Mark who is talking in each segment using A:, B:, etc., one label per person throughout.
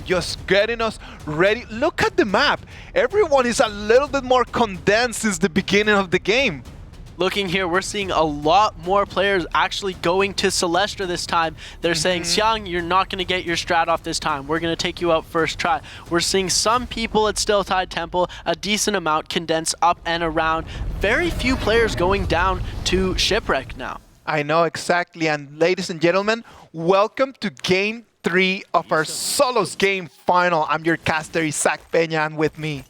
A: just getting us ready. Look at the map. Everyone is a little bit more condensed since the beginning of the game.
B: Looking here, we're seeing a lot more players actually going to Celestra this time. They're saying, Xiang, you're not going to get your strat off this time. We're going to take you out first try. We're seeing some people at Still Tide Temple, a decent amount condensed up and around. Very few players going down to Shipwreck now.
A: I know exactly. And ladies and gentlemen, welcome to Game 3 of our Solos Game Final. I'm your caster, Isaac Peña, and with me,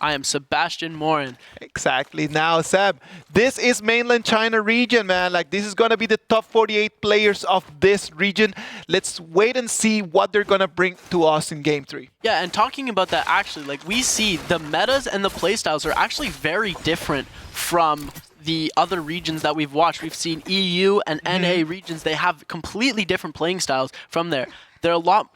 B: I am Sebastian Morin.
A: Exactly. Now, Seb, this is mainland China region, man. Like, this is going to be the top 48 players of this region. Let's wait and see what they're going to bring to us in Game 3.
B: Yeah, and talking about that, actually, like, we see the metas and the playstyles are actually very different from the other regions that we've watched. We've seen EU and NA regions. They have completely different playing styles from there. They're a lot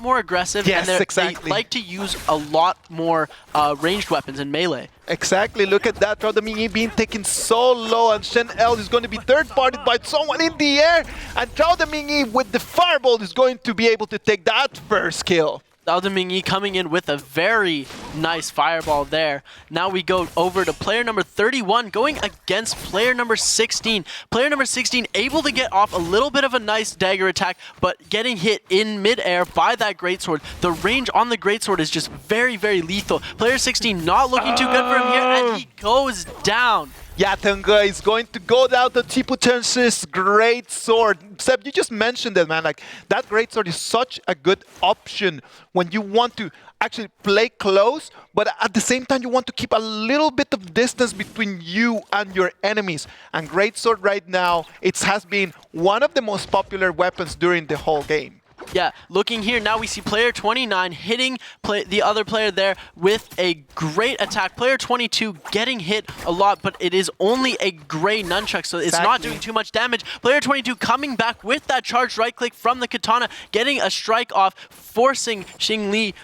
B: more aggressive,
A: yes,
B: and
A: exactly.
B: They like to use a lot more ranged weapons in melee.
A: Exactly. Look at that. Rao Mingi being taken so low, and Shen L is going to be third-partied by someone in the air, and Rao Mingi with the fireball is going to be able to take that first kill.
B: Mingi coming in with a very nice fireball there. Now we go over to player number 31 going against player number 16. Player number 16 able to get off a little bit of a nice dagger attack, but getting hit in midair by that greatsword. The range on the greatsword is just very, very lethal. Player 16 not looking too good for him here, and he goes down.
A: Yatunga is going to go down to Tipuchen's great sword. Seb, you just mentioned it, man. Like, that great sword is such a good option when you want to actually play close, but at the same time you want to keep a little bit of distance between you and your enemies. And great sword right now, it has been one of the most popular weapons during the whole game.
B: Yeah, looking here, now we see player 29 hitting the other player there with a great attack. Player 22 getting hit a lot, but it is only a gray nunchuck, so it's not doing too much damage. Player 22 coming back with that charged right click from the katana, getting a strike off, forcing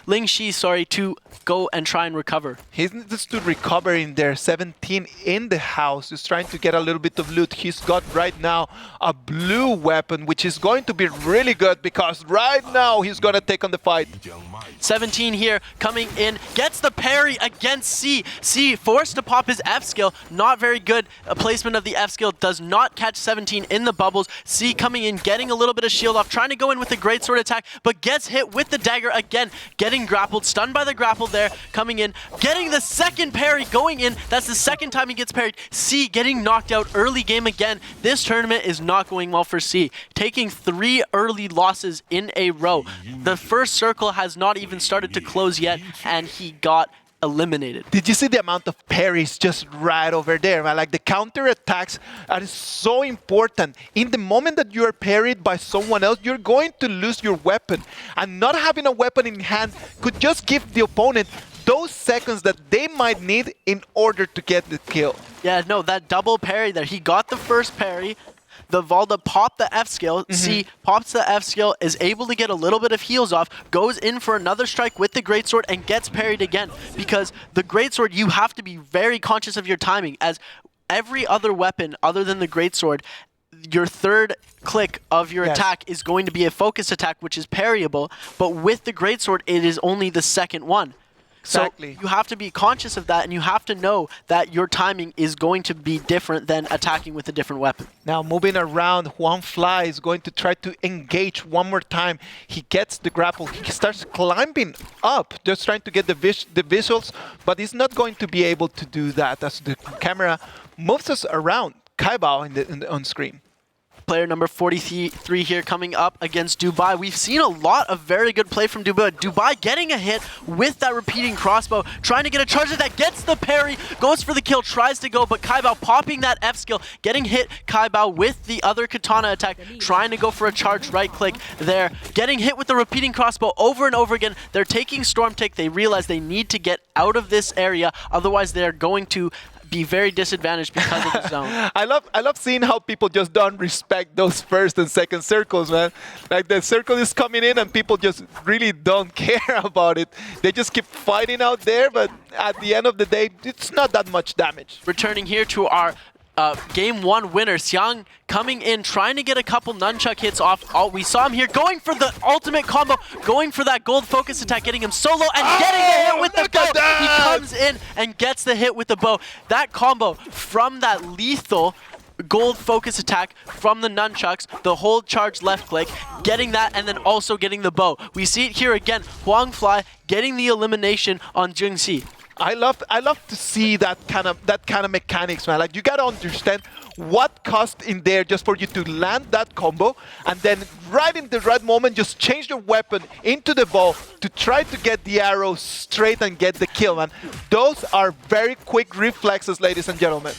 B: Ling Shi, to go and try and recover.
A: He needs to recover in there. 17 in the house is trying to get a little bit of loot. He's got right now a blue weapon, which is going to be really good because right now he's going to take on the fight.
B: 17 here coming in, gets the parry against C. C forced to pop his F skill, not very good. A placement of the F skill does not catch 17 in the bubbles. C coming in, getting a little bit of shield off, trying to go in with the greatsword attack, but gets hit with the dagger again, getting grappled, stunned by the grapple there, coming in, getting the second parry, going in. That's the second time he gets parried. C getting knocked out early game again. This tournament is not going well for C, taking 3 early losses in a row. The first circle has not even started to close yet, and he got eliminated.
A: Did you see the amount of parries just right over there, man? Like, the counter attacks are so important. In the moment that you are parried by someone else, you're going to lose your weapon. And not having a weapon in hand could just give the opponent those seconds that they might need in order to get the kill.
B: Yeah, no, that double parry there. He got the first parry. The Valda popped the F skill, C pops the F skill, is able to get a little bit of heals off, goes in for another strike with the greatsword and gets parried again. Because the greatsword, you have to be very conscious of your timing, as every other weapon other than the greatsword, your third click of your attack is going to be a focus attack, which is parryable, but with the greatsword, it is only the second one.
A: Exactly.
B: So you have to be conscious of that, and you have to know that your timing is going to be different than attacking with a different weapon.
A: Now moving around, Juan Fly is going to try to engage one more time. He gets the grapple. He starts climbing up, just trying to get the visuals, but he's not going to be able to do that as the camera moves us around. Kaibao on screen.
B: Player number 43 here coming up against Dubai. We've seen a lot of very good play from Dubai. Dubai getting a hit with that repeating crossbow, trying to get a charge that gets the parry, goes for the kill, tries to go, but Kaibao popping that F skill, getting hit Kaibao with the other katana attack, trying to go for a charge right click there, getting hit with the repeating crossbow over and over again. They're taking Storm Take. They realize they need to get out of this area, otherwise they're going to be very disadvantaged because of the zone.
A: I love seeing how people just don't respect those first and second circles, man. Like, the circle is coming in and people just really don't care about it. They just keep fighting out there, but at the end of the day, it's not that much damage.
B: Returning here to our Game 1 winner. Xiang coming in, trying to get a couple nunchuck hits off. Oh, we saw him here going for the ultimate combo, going for that gold focus attack, getting him solo and getting the hit with the bow. He comes in and gets the hit with the bow. That combo from that lethal gold focus attack from the nunchucks, the hold charge left click, getting that, and then also getting the bow. We see it here again. Huang Fly getting the elimination on Jung Si.
A: I love to see that kind of mechanics, man. Like, you gotta understand what cost in there just for you to land that combo, and then right in the right moment just change your weapon into the bow to try to get the arrow straight and get the kill, man. Those are very quick reflexes, ladies and gentlemen.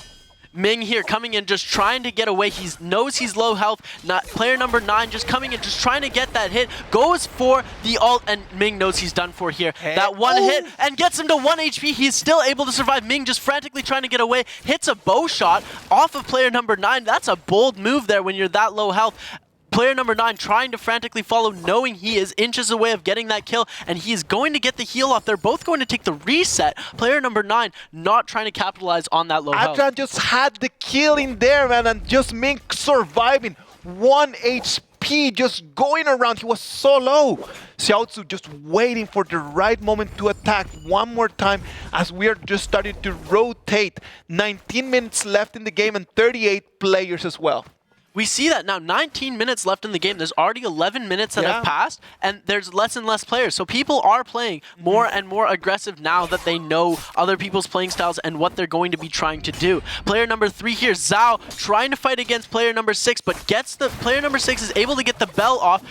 B: Ming here coming in, just trying to get away. He knows he's low health. Player number 9 just coming in, just trying to get that hit. Goes for the ult, and Ming knows he's done for here. That one hit, and gets him to 1 HP. He's still able to survive. Ming just frantically trying to get away. Hits a bow shot off of player number 9. That's a bold move there when you're that low health. Player number 9 trying to frantically follow, knowing he is inches away of getting that kill, and he is going to get the heal off. They're both going to take the reset. Player number 9 not trying to capitalize on that low health.
A: Adrian just had the kill in there, man, and just Ming surviving. 1 HP just going around. He was so low. Xiaozu just waiting for the right moment to attack one more time as we are just starting to rotate. 19 minutes left in the game and 38 players as well.
B: We see that now, 19 minutes left in the game. There's already 11 minutes that have passed, and there's less and less players. So people are playing more and more aggressive now that they know other people's playing styles and what they're going to be trying to do. Player number 3 here, Zhao, trying to fight against player number 6, but gets the player number 6 is able to get the bell off.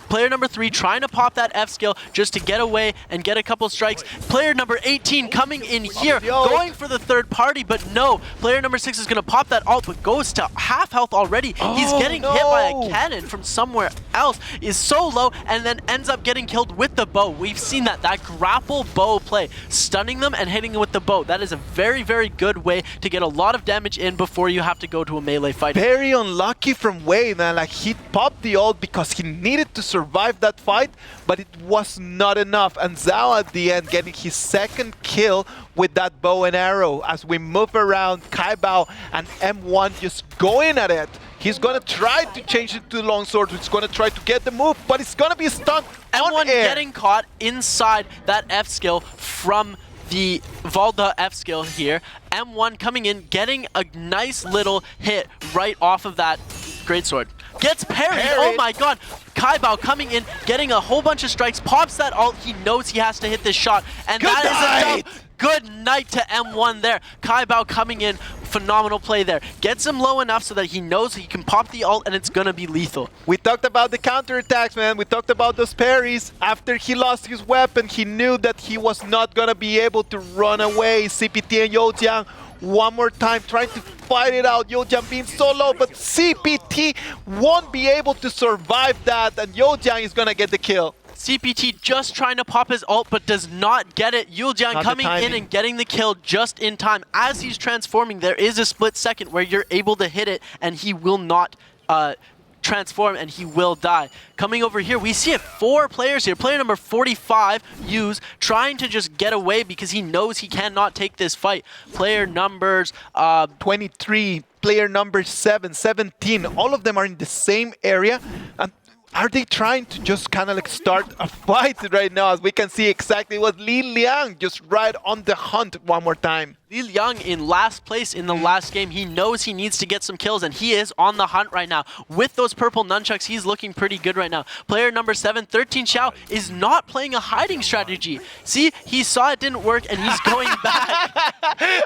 B: Player number 3 trying to pop that F skill just to get away and get a couple strikes. Player number 18 coming in here, going for the third party, but no. Player number 6 is going to pop that ult, but goes to half health already. He's getting hit by a cannon from somewhere else, is so low, and then ends up getting killed with the bow. We've seen that grapple bow play, stunning them and hitting them with the bow. That is a very, very good way to get a lot of damage in before you have to go to a melee fight.
A: Very unlucky from Wei, man. Like, he popped the ult because he needed to survive that fight, but it was not enough. And Zhao at the end getting his second kill with that bow and arrow. As we move around, Kaibao and M1 just going at it. He's gonna try to change it to longsword. He's gonna try to get the move, but it's gonna be stunned on
B: M1
A: air.
B: getting caught inside that F skill from the Valda F skill here. M1 coming in, getting a nice little hit right off of that greatsword. Gets parried. Oh my god. Kaibao coming in, getting a whole bunch of strikes, pops that ult. He knows he has to hit this shot, and that is enough. Good night to M1 there. Kaibao coming in, phenomenal play there. Gets him low enough so that he knows he can pop the ult and it's gonna be lethal.
A: We talked about the counterattacks, man. We talked about those parries. After he lost his weapon, he knew that he was not gonna be able to run away. CPT and Youjiang one more time trying to fight it out. Youjiang being so low, but CPT won't be able to survive that, and Youjiang is gonna get the kill.
B: CPT just trying to pop his ult, but does not get it. Youjiang coming in and getting the kill just in time. As he's transforming, there is a split second where you're able to hit it, and he will not transform, and he will die. Coming over here, we see 4 players here. Player number 45, Yuz, trying to just get away because he knows he cannot take this fight. Player numbers
A: 23, player number 7, 17, all of them are in the same area. And are they trying to just kind of like start a fight right now? As we can see exactly what Li Liang just right on the hunt one more time.
B: Li Liang in last place in the last game. He knows he needs to get some kills, and he is on the hunt right now. With those purple nunchucks, he's looking pretty good right now. Player number 7, 13 Xiao, is not playing a hiding strategy. See, he saw it didn't work, and he's going back.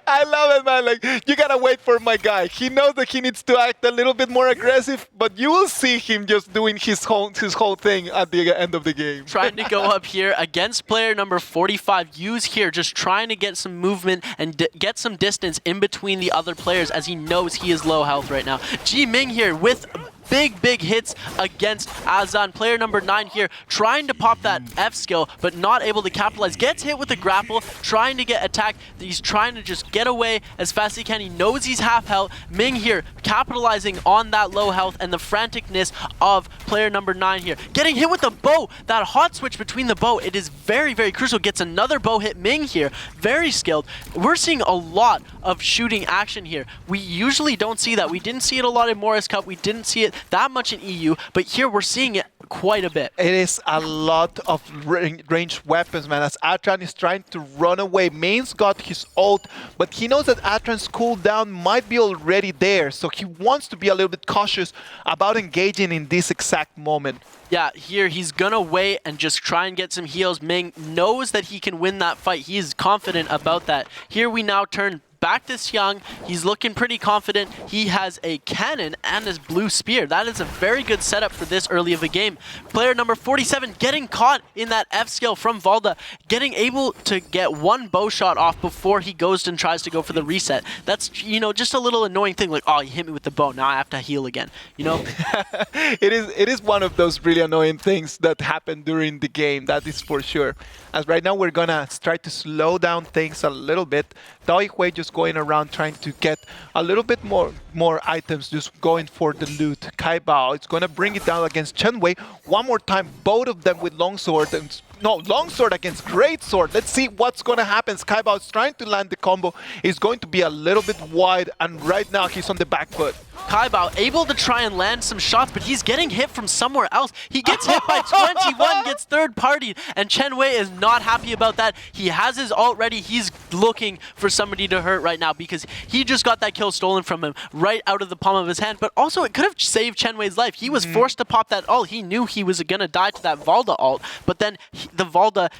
A: I love it, man. Like, you gotta wait for my guy. He knows that he needs to act a little bit more aggressive, but you will see him just doing his whole thing at the end of the game.
B: Trying to go up here against player number 45. Yuz here, just trying to get some movement and get some distance in between the other players as he knows he is low health right now. Ji Ming here with big hits against Azan. Player number 9 here trying to pop that F skill, but not able to capitalize. Gets hit with a grapple, trying to get attacked. He's trying to just get away as fast as he can. He knows he's half health. Ming here capitalizing on that low health and the franticness of player number 9 here. Getting hit with the bow. That hot switch between the bow, it is very crucial. Gets another bow hit. Ming here, very skilled. We're seeing a lot of shooting action here. We usually don't see that. We didn't see it a lot in Morris Cup. We didn't see it that much in EU, but here we're seeing it quite a bit.
A: It is a lot of ranged weapons, man, as Atran is trying to run away. Main's got his ult, but he knows that Atran's cooldown might be already there, so he wants to be a little bit cautious about engaging in this exact moment.
B: Yeah, here he's gonna wait and just try and get some heals. Ming knows that he can win that fight. He is confident about that. Here we now turn back to Xiang. He's looking pretty confident. He has a cannon and his blue spear. That is a very good setup for this early of a game. Player number 47 getting caught in that F skill from Valda, getting able to get one bow shot off before he goes and tries to go for the reset. That's, you know, just a little annoying thing, like, oh, you hit me with the bow, now I have to heal again, you know?
A: It is one of those really annoying things that happen during the game, that is for sure. As right now we're gonna try to slow down things a little bit. Dao Hui just going around trying to get a little bit more items, just going for the loot. Kai Bao, it's gonna bring it down against Chen Wei. One more time, both of them with longsword. No, longsword against greatsword. Let's see what's gonna happen. Skybao is trying to land the combo. He's going to be a little bit wide, and right now he's on the back foot.
B: Kaibao able to try and land some shots, but he's getting hit from somewhere else. He gets hit by 21, gets third party, and Chen Wei is not happy about that. He has his ult ready. He's looking for somebody to hurt right now because he just got that kill stolen from him right out of the palm of his hand. But also, it could have saved Chen Wei's life. He was forced to pop that ult. He knew he was going to die to that Valda ult, but then the Valda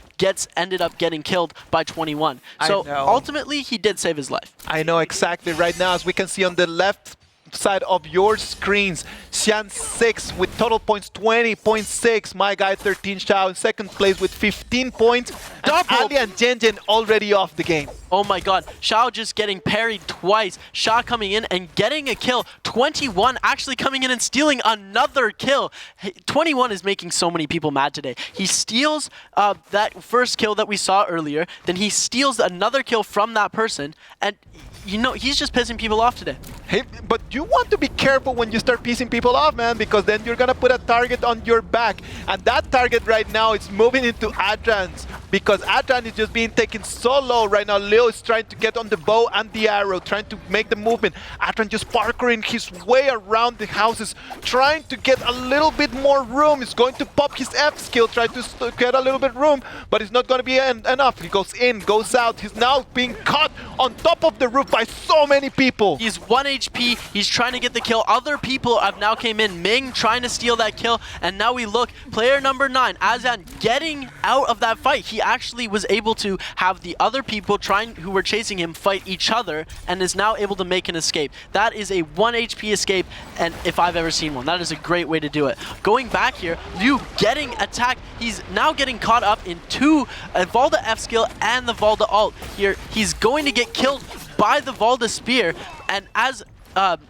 B: ended up getting killed by 21. So ultimately, he did save his life.
A: I know exactly. Right now, as we can see on the left side of your screens, Xian 6 with total points 20.6, my guy 13 Xiao in second place with 15 points, and Ali and Zhen already off the game.
B: Oh my god, Xiao just getting parried twice, Xia coming in and getting a kill, 21 actually coming in and stealing another kill. 21 is making so many people mad today. He steals that first kill that we saw earlier, then he steals another kill from that person, and you know, he's just pissing people off today.
A: Hey, but you want to be careful when you start pissing people off, man, because then you're gonna put a target on your back, and that target right now is moving into Adran's, because Adran is just being taken so low right now. Leo is trying to get on the bow and the arrow, trying to make the movement. Adran just parkouring his way around the houses, trying to get a little bit more room. He's going to pop his F skill, try to get a little bit room, but it's not going to be enough. He goes in, goes out. He's now being caught on top of the roof by so many people.
B: He's 1 HP. He's trying to get the kill. Other people have now came in. Ming trying to steal that kill, and now we look. Player number 9, Azan, getting out of that fight. He actually was able to have the other people who were chasing him fight each other, and is now able to make an escape. That is a 1 HP escape, and if I've ever seen one, that is a great way to do it. Going back here, Liu getting attacked. He's now getting caught up in two Valda F skill and the Valda ult. Here, he's going to get killed by the Valda spear, and as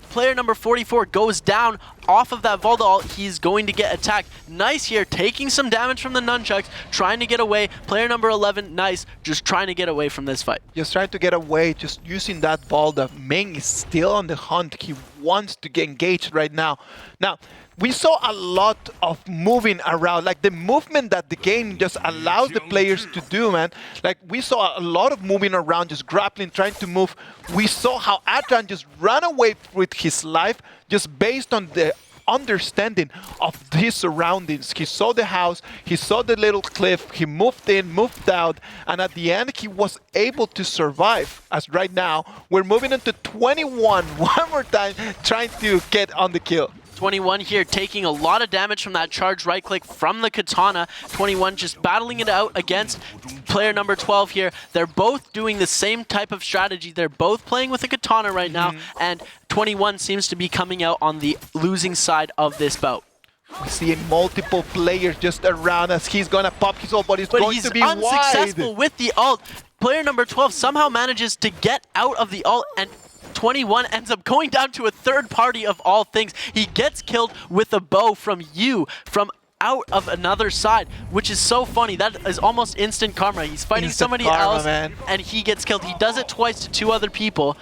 B: player number 44 goes down off of that Valda ult, he's going to get attacked. Nice here, taking some damage from the nunchucks, trying to get away. Player number 11, nice, just trying to get away from this fight.
A: Just trying to get away, just using that Valda. Ming is still on the hunt. He wants to get engaged right now. Now, we saw a lot of moving around, like the movement that the game just allows the players to do, man. Like, we saw a lot of moving around, just grappling, trying to move. We saw how Adran just ran away with his life just based on the understanding of his surroundings. He saw the house, he saw the little cliff, he moved in, moved out, and at the end he was able to survive. As right now, we're moving into 21 one more time, trying to get on the kill.
B: 21 here taking a lot of damage from that charge right click from the katana. 21 just battling it out against player number 12 here. They're both doing the same type of strategy. They're both playing with a katana right now, and 21 seems to be coming out on the losing side of this bout.
A: We see multiple players just around us. He's gonna pop his ult, but he's going to be
B: unsuccessful
A: wide.
B: With the ult. Player number 12 somehow manages to get out of the ult, and 21 ends up going down to a third party of all things. He gets killed with a bow from from out of another side, which is so funny. That is almost instant karma. He's fighting
A: Instant
B: somebody
A: karma,
B: else,
A: man.
B: and he gets killed. He does it twice to 2 other people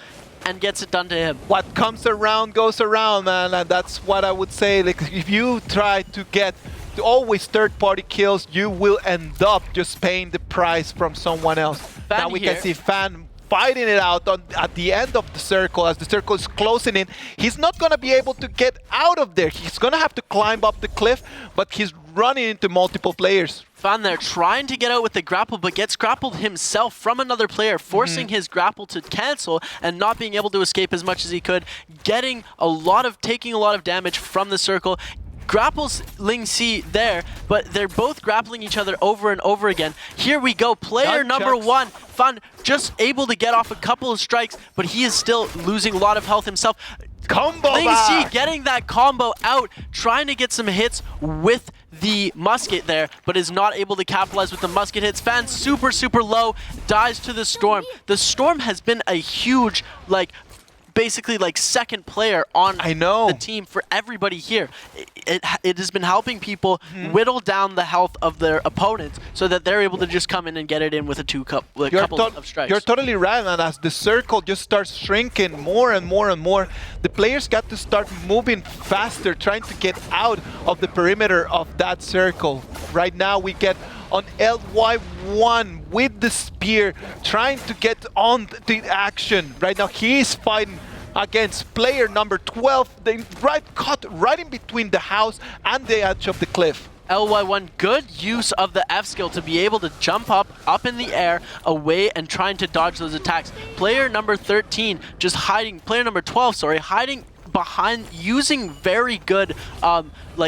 B: and gets it done to him.
A: What comes around goes around, man, and that's what I would say. Like, if you try to get always third-party kills, you will end up just paying the price from someone else. Now we
B: here.
A: can see Fan fighting it out at the end of the circle. As the circle is closing in, he's not going to be able to get out of there. He's going to have to climb up the cliff, but he's running into multiple players.
B: Fan there trying to get out with the grapple, but gets grappled himself from another player, forcing his grapple to cancel and not being able to escape as much as he could, taking a lot of damage from the circle. Grapples Ling Si there, but they're both grappling each other over and over again. Here we go, player number 1, Fan, just able to get off a couple of strikes, but he is still losing a lot of health himself.
A: Combo
B: Ling
A: back!
B: Si getting that combo out, trying to get some hits with the musket there, but is not able to capitalize with the musket hits. Fan super low, dies to the Storm. The Storm has been a huge, basically second player on the team for everybody here. It has been helping people whittle down the health of their opponents so that they're able to just come in and get it in with a couple of strikes.
A: You're totally right, and as the circle just starts shrinking more and more and more, the players got to start moving faster, trying to get out of the perimeter of that circle. Right now we get on LY1 with the spear, trying to get on the action. Right now he is fighting against player number 12, caught right in between the house and the edge of the cliff.
B: LY1, good use of the F skill to be able to jump up in the air, away, and trying to dodge those attacks. Player number 13 just hiding, player number 12, sorry, hiding behind, using very good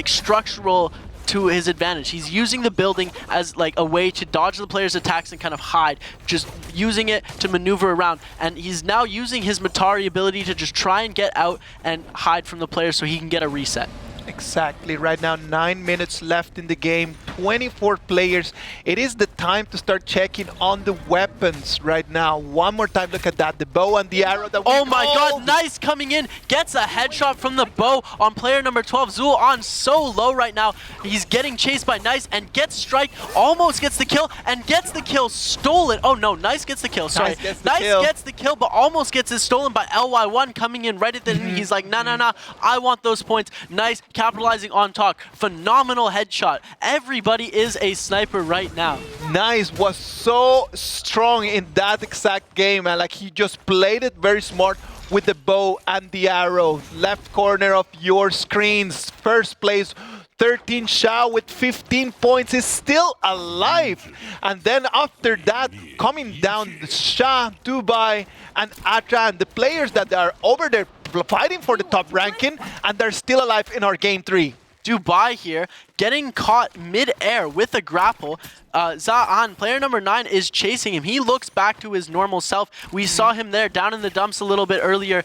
B: structural to his advantage. He's using the building as a way to dodge the player's attacks and kind of hide, just using it to maneuver around. And he's now using his Matari ability to just try and get out and hide from the player so he can get a reset.
A: Exactly. Right now, 9 minutes left in the game, 24 players. It is the time to start checking on the weapons right now. One more time, look at that. The bow and the arrow that we
B: Oh my god, nice coming in. Gets a headshot from the bow on player number 12. Zul on so low right now. He's getting chased by Nice and gets strike. Almost gets the kill and gets the kill. Stole it. Oh no, Nice gets the kill. Sorry. Nice gets the kill, but almost gets it stolen by LY1 coming in right at the end. He's like, nah. I want those points. Nice. Capitalizing on talk. Phenomenal headshot. Everybody is a sniper right now.
A: Nice was so strong in that exact game, and he just played it very smart with the bow and the arrow. Left corner of your screens, first place. 13 Shao with 15 points is still alive. And then after that, coming down, Shah, Dubai, and Atra, and the players that are over there fighting for the top ranking, and they're still alive in our game 3.
B: Dubai here, getting caught mid-air with a grapple. Za'an, player number 9, is chasing him. He looks back to his normal self. We saw him there down in the dumps a little bit earlier,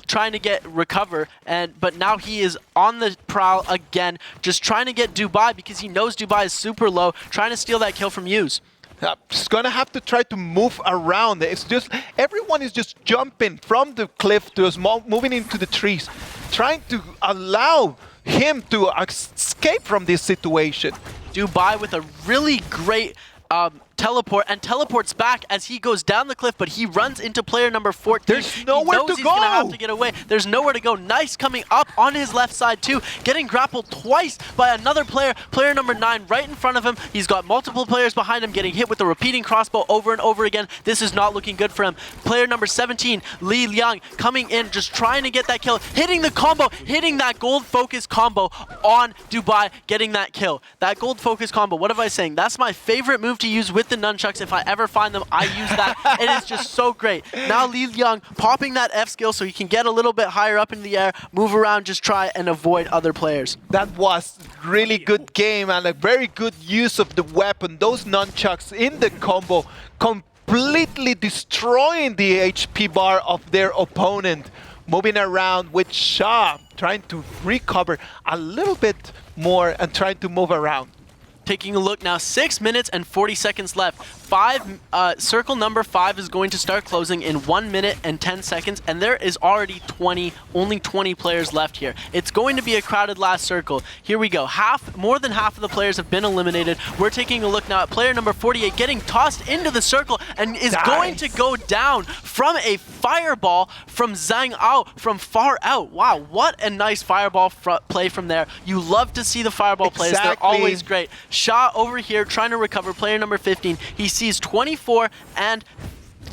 B: trying to recover, but now he is on the prowl again, just trying to get Dubai because he knows Dubai is super low, trying to steal that kill from Yuz.
A: He's gonna have to try to move around. It's just everyone is just jumping from the cliff to moving into the trees, trying to allow him to escape from this situation.
B: Dubai with a really great teleport, and teleports back as he goes down the cliff, but he runs into player number 14.
A: There's nowhere to go.
B: He's gonna have to get away. There's nowhere to go. Nice coming up on his left side too, getting grappled twice by another player, player number 9, right in front of him. He's got multiple players behind him, getting hit with a repeating crossbow over and over again. This is not looking good for him. Player number 17, Li Liang, coming in, just trying to get that kill, hitting the combo, hitting that gold focus combo on Dubai, getting that kill. That gold focus combo, what am I saying? That's my favorite move to use with the nunchucks. If I ever find them, I use that. It is just so great. Now Li Liang popping that F skill so he can get a little bit higher up in the air, move around, just try and avoid other players.
A: That was really good game and a very good use of the weapon. Those nunchucks in the combo completely destroying the HP bar of their opponent. Moving around with Shah, trying to recover a little bit more and trying to move around.
B: Taking a look now, 6 minutes and 40 seconds left. Circle number 5 is going to start closing in 1 minute and 10 seconds, and there is already only 20 players left here. It's going to be a crowded last circle. Here we go. More than half of the players have been eliminated. We're taking a look now at player number 48 getting tossed into the circle and is going to go down from a fireball from Zhang Ao from far out. Wow, what a nice fireball play from there. You love to see the fireball plays. They're always great. Sha over here trying to recover player number 15. He sees 24 and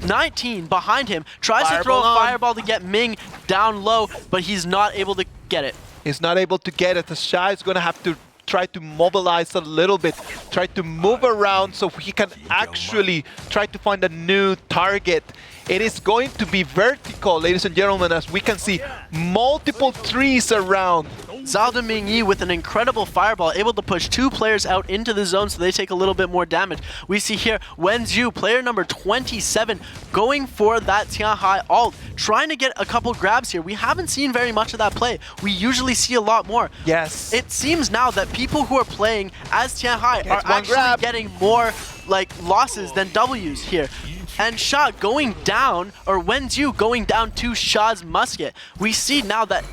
B: 19 behind him. Tries to throw a fireball to get Ming down low, but he's not able to get it.
A: He's not able to get it. The Sha is going to have to try to mobilize a little bit, try to move around so he can actually try to find a new target. It is going to be vertical, ladies and gentlemen, as we can see multiple trees around.
B: Zhao Mingyi with an incredible fireball, able to push 2 players out into the zone so they take a little bit more damage. We see here Wen Zhu, player number 27, going for that Tianhai ult, trying to get a couple grabs here. We haven't seen very much of that play. We usually see a lot more.
A: Yes.
B: It seems now that people who are playing as Tianhai are actually getting more losses than W's here. And Sha going down, or Wen Zhu going down to Sha's musket. We see now that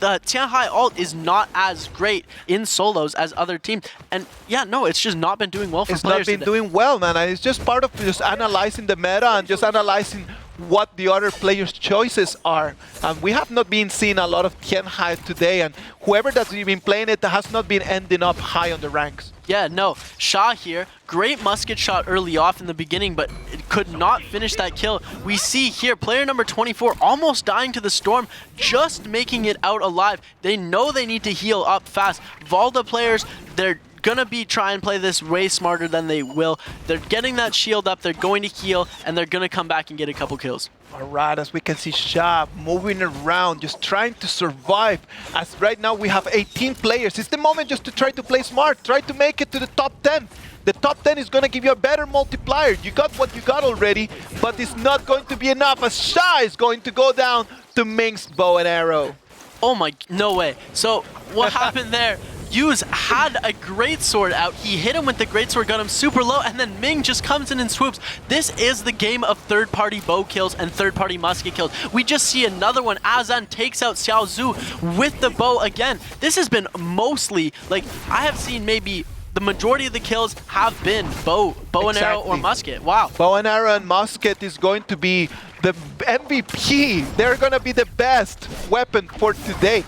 B: the Tianhai ult is not as great in solos as other teams. And yeah, no, it's just not been doing well for players.
A: It's not been doing well, man. And it's just part of just analyzing the meta and just analyzing what the other players' choices are. And we have not been seeing a lot of Tianhai today, and whoever that's been playing it has not been ending up high on the ranks.
B: Yeah, no. Sha here, great musket shot early off in the beginning, but it could not finish that kill. We see here player number 24 almost dying to the storm, just making it out alive. They know they need to heal up fast. Valda players, they're gonna be try and play this way smarter than they will. They're getting that shield up, they're going to heal, and they're gonna come back and get a couple kills.
A: Alright, as we can see Sha moving around, just trying to survive. As right now we have 18 players. It's the moment just to try to play smart, try to make it to the top 10. The top 10 is going to give you a better multiplier. You got what you got already, but it's not going to be enough as Sha is going to go down to Ming's bow and arrow.
B: Oh my, no way. So what happened there? Yuz had a great sword out. He hit him with the great sword, got him super low, and then Ming just comes in and swoops. This is the game of third-party bow kills and third-party musket kills. We just see another one. Azan takes out Xiao Zhu with the bow again. This has been mostly, I have seen maybe the majority of the kills have been bow and arrow or musket. Wow.
A: Bow and arrow and musket is going to be the MVP. They're going to be the best weapon for today.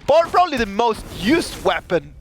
A: Probably the most used weapon.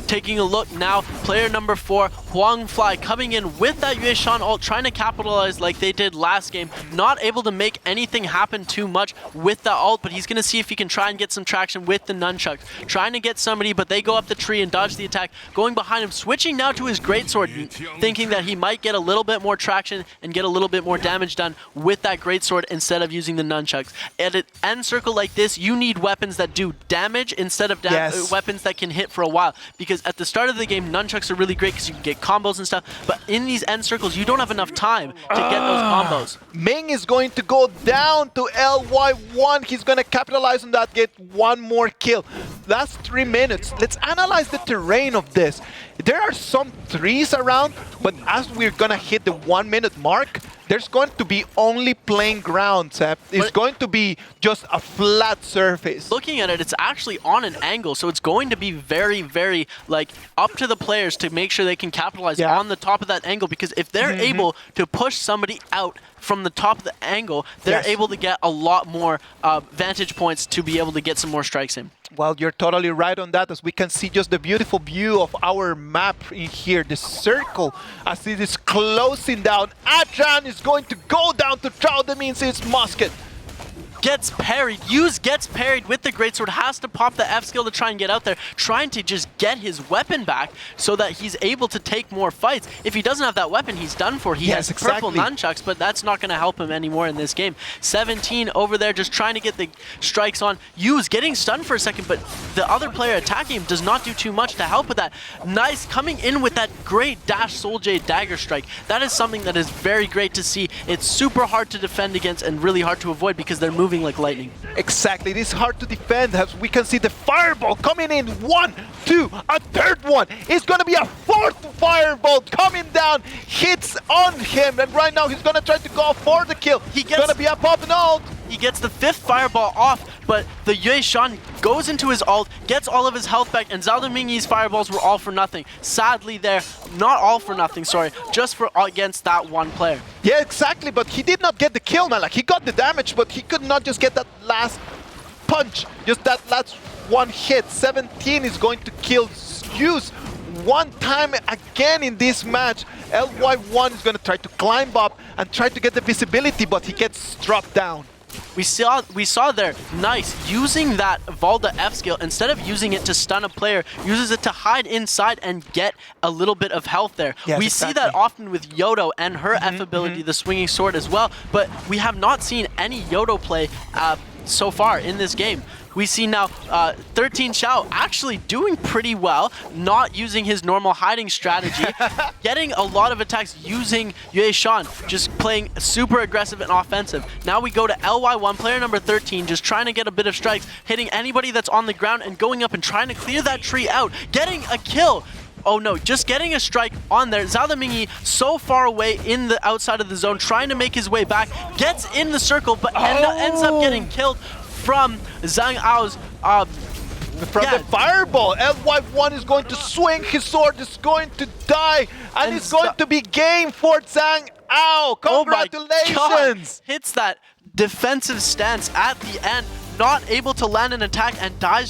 B: Taking a look now, player number 4, Huang Fly, coming in with that Yue Shan ult, trying to capitalize like they did last game. Not able to make anything happen too much with the ult, but he's going to see if he can try and get some traction with the nunchucks. Trying to get somebody, but they go up the tree and dodge the attack. Going behind him, switching now to his greatsword, thinking that he might get a little bit more traction and get a little bit more damage done with that greatsword instead of using the nunchucks. At an end circle like this, you need weapons that do damage instead of weapons that can hit for a while. Because at the start of the game, nunchucks are really great because you can get combos and stuff, but in these end circles, you don't have enough time to get those combos.
A: Ming is going to go down to LY1. He's going to capitalize on that, get one more kill. Last 3 minutes. Let's analyze the terrain of this. There are some trees around, but as we're going to hit the 1 minute mark, there's going to be only plain ground, Seth. It's going to be just a flat surface.
B: Looking at it, it's actually on an angle, so it's going to be very, very, up to the players to make sure they can capitalize on the top of that angle, because if they're able to push somebody out from the top of the angle, they're able to get a lot more vantage points to be able to get some more strikes in.
A: Well, you're totally right on that, as we can see just the beautiful view of our map in here, the circle, as it is closing down. Adran is going to go down to Trout, that means it's musket.
B: Gets parried. Yuz gets parried with the greatsword, has to pop the F skill to try and get out there, trying to just get his weapon back so that he's able to take more fights. If he doesn't have that weapon, he's done for. He has purple nunchucks, but that's not going to help him anymore in this game. 17 over there, just trying to get the strikes on. Yuz getting stunned for a second, but the other player attacking him does not do too much to help with that. Nice, coming in with that great dash Soul Jade dagger strike. That is something that is very great to see. It's super hard to defend against and really hard to avoid because they're moving moving like lightning.
A: Exactly, it is hard to defend as we can see the fireball coming in. 1, 2, a third one. It's gonna be a fourth fireball coming down, hits on him, and right now he's gonna try to go for the kill. He's gonna be up and ult.
B: He gets the 5th fireball off, but the Yue Shan goes into his ult, gets all of his health back, and Zhao Mingyi's fireballs were all for nothing. Sadly there, not all for nothing, sorry, just for against that one player.
A: Yeah, exactly, but he did not get the kill, man. Like, he got the damage, but he could not just get that last punch, just that last one hit. 17 is going to kill Zeus one time again in this match. LY1 is going to try to climb up and try to get the visibility, but he gets dropped down.
B: We saw there, nice, using that Valda F skill, instead of using it to stun a player, uses it to hide inside and get a little bit of health there.
A: Yes,
B: we
A: exactly.
B: see that often with Yodo and her F ability, the swinging sword as well, but we have not seen any Yodo play so far in this game. We see now 13 Xiao actually doing pretty well, not using his normal hiding strategy, getting a lot of attacks using Yue Shan, just playing super aggressive and offensive. Now we go to LY1, player number 13, just trying to get a bit of strikes, hitting anybody that's on the ground and going up and trying to clear that tree out, getting a kill. Oh no, just getting a strike on there. Zhao Mingyi so far away in the outside of the zone, trying to make his way back, gets in the circle, but ends up getting killed from Zhang Ao's
A: from the fireball. LY1 is going to swing, his sword is going to die, and it's going to be game for Zhang Ao. Congratulations!
B: Oh my God. Hits that defensive stance at the end, not able to land an attack and dies